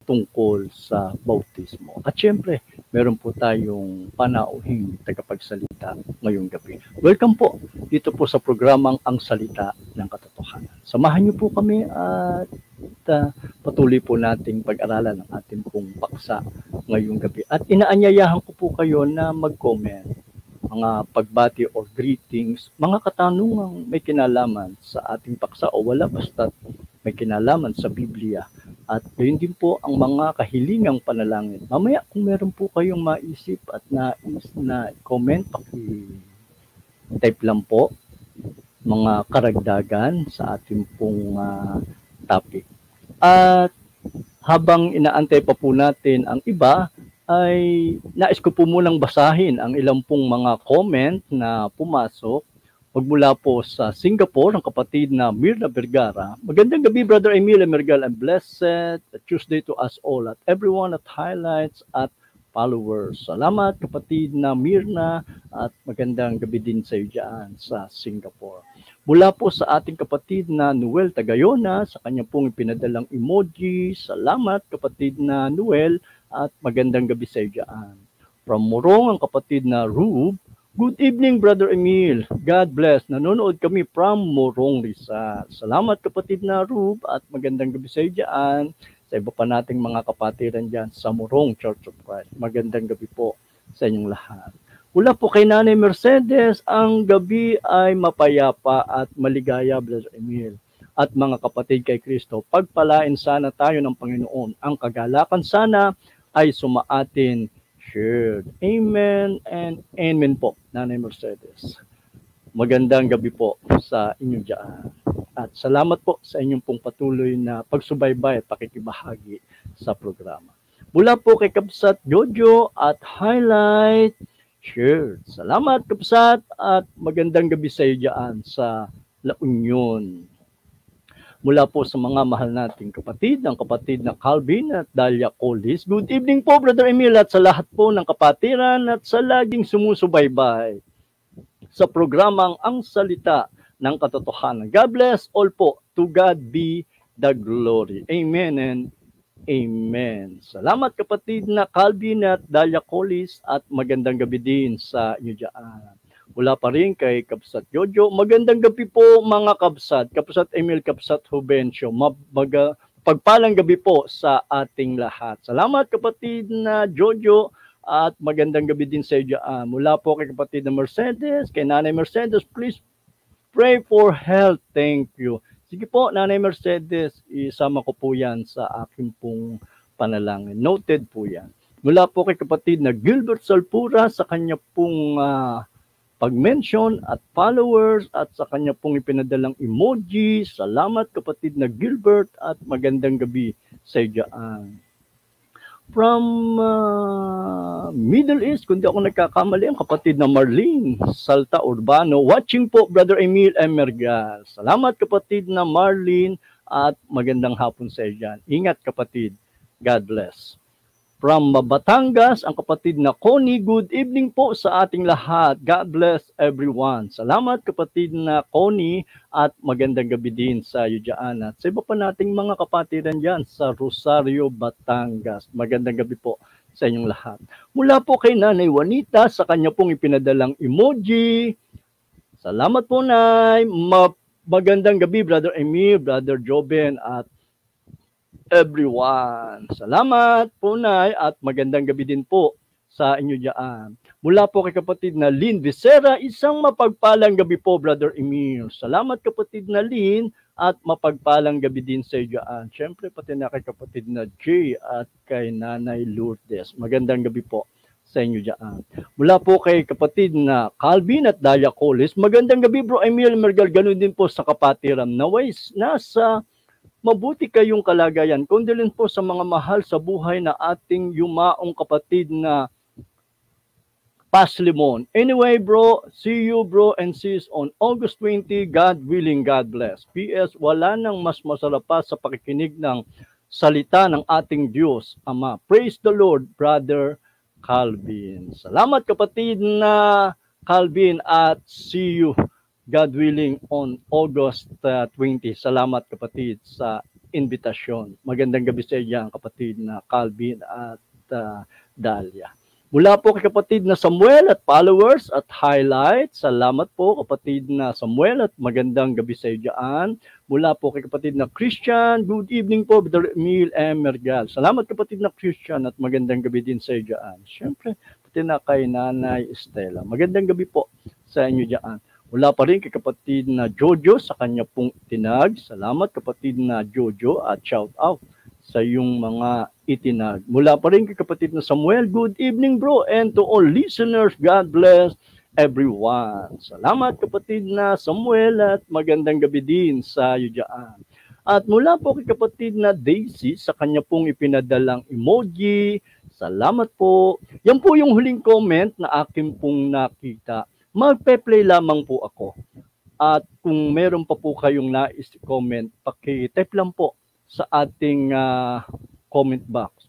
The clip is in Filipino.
tungkol sa bautismo. At syempre, meron po tayong panauhing tagapagsalita ngayong gabi. Welcome po dito po sa programang Ang Salita ng Katotohanan. Samahan niyo po kami at patuloy po nating pag-aralan ng ating pong paksa ngayong gabi. At inaanyayahan ko po kayo na mag-comment, mga pagbati or greetings, mga katanungang may kinalaman sa ating paksa o wala basta may kinalaman sa Biblia. At yun din po ang mga kahilingang panalangin. Mamaya kung meron po kayong maisip at nais na comment, paki-type lang po mga karagdagan sa ating pong topic. At habang inaantay pa po natin ang iba, ay nais ko po munang basahin ang ilang pong mga comment na pumasok. Magmula po sa Singapore, ang kapatid na Mirna Vergara. Magandang gabi, Brother Emil Mergal, and blessed Tuesday to us all at everyone at highlights at followers. Salamat, kapatid na Mirna, at magandang gabi din sa iyo dyan sa Singapore. Mula po sa ating kapatid na Noel Tagayona, sa kanya pong ipinadalang emoji. Salamat, kapatid na Noel, at magandang gabi sa iyo dyan. From Morong, ang kapatid na Rube. Good evening, Brother Emil. God bless. Nanonood kami from Morong, Rizal. Salamat, kapatid na Rube, at magandang gabi sa iyo dyan. Sa iba pa nating mga kapatiran dyan sa Morong Church of Christ. Magandang gabi po sa inyong lahat. Mula po kay Nanay Mercedes, ang gabi ay mapayapa at maligaya, Brother Emil. At mga kapatid kay Kristo, pagpalain sana tayo ng Panginoon. Ang kagalakan sana ay sumaatin shared. Amen and amen po, Nanay Mercedes. Magandang gabi po sa inyo dyan. At salamat po sa inyong pong patuloy na pagsubaybay at pakikibahagi sa programa. Mula po kay Kapsat Jojo at Highlight Shared. Salamat, Kapsat, at magandang gabi sa iyo dyan sa La Union. Mula po sa mga mahal nating kapatid, ang kapatid na Calvin at Dalia Colis. Good evening po, Brother Emil, at sa lahat po ng kapatiran at sa laging sumusubaybay sa programang Ang Salita ng Katotohanan. God bless all po. To God be the glory. Amen and amen. Salamat, kapatid na Calvin at Dalia Colis, at magandang gabi din sa inyo dyan. Mula pa rin kay Kapsat Jojo. Magandang gabi po, mga Kapsat. Kapsat Emil, Kapsat Jubencio. Pagpalang gabi po sa ating lahat. Salamat, kapatid na Jojo, at magandang gabi din sa iyo dyan. Mula po kay kapatid na Mercedes, kay Nanay Mercedes, please pray for health. Thank you. Sige po, Nanay Mercedes, isama ko po yan sa aking pong panalangin. Noted po yan. Mula po kay kapatid na Gilbert Salpura, sa kanya pong pag-mention at followers, at sa kanya pong ipinadalang emoji. Salamat, kapatid na Gilbert, at magandang gabi sa iyo dyan. From Middle East, kung di ako nagkakamali, ang kapatid na Marlene Salta Urbano. Watching po, Brother Emil Emergal. Salamat, kapatid na Marlene, at magandang hapon sa iyo dyan. Ingat, kapatid. God bless. From Batangas, ang kapatid na Connie. Good evening po sa ating lahat. God bless everyone. Salamat, kapatid na Connie, at magandang gabi din sa iyo dyan. At sa iba pa nating mga kapatiran dyan sa Rosario, Batangas. Magandang gabi po sa inyong lahat. Mula po kay Nanay Juanita, sa kanya pong ipinadalang emoji. Salamat po, Nay. Magandang gabi, Brother Emil, Brother Joben, at everyone. Salamat po, Nay, at magandang gabi din po sa inyo dyan. Mula po kay kapatid na Lynn Vicera, isang mapagpalang gabi po, Brother Emil. Salamat, kapatid na Lynn, at mapagpalang gabi din sa iyo dyan. Siyempre, pati na kay kapatid na Jay at kay Nanay Lourdes. Magandang gabi po sa inyo dyan. Mula po kay kapatid na Calvin at Dalia Colis. Magandang gabi, Bro Emil Mergal. Ganun din po sa kapatiran. Naway, nasa mabuti kayong kalagayan. Condolence po sa mga mahal sa buhay na ating yumaong kapatid na Paslimon. Anyway, bro, see you, bro, and sis on August 20. God willing, God bless. PS, wala nang mas masarap pa sa pakikinig ng salita ng ating Diyos, Ama. Praise the Lord, Brother Calvin. Salamat, kapatid na Calvin, at see you, God willing, on August 20. Salamat, kapatid, sa invitasyon. Magandang gabi sa iyo, kapatid na Calvin at Dahlia. Mula po kay kapatid na Samuel at followers at highlights. Salamat po kapatid na Samuel at magandang gabi sa iyo dyan. Mula po kay kapatid na Christian, good evening po, Brother Emil M. Mergal. Salamat kapatid na Christian at magandang gabi din sa iyo dyan. Siyempre, pati na kay Nanay Estela. Magandang gabi po sa inyo dyan. Mula pa rin kay kapatid na Jojo sa kanya pong tinag. Salamat kapatid na Jojo at shout out sa iyong mga itinag. Mula pa rin kay kapatid na Samuel, good evening bro, and to all listeners, God bless everyone. Salamat kapatid na Samuel at magandang gabi din sa iyo dyan. At mula po kay kapatid na Daisy sa kanya pong ipinadalang emoji, salamat po. Yan po yung huling comment na akin pong nakita. Magpe-play lamang po ako. At kung meron pa po kayong nais comment, paki-type lang po sa ating comment box.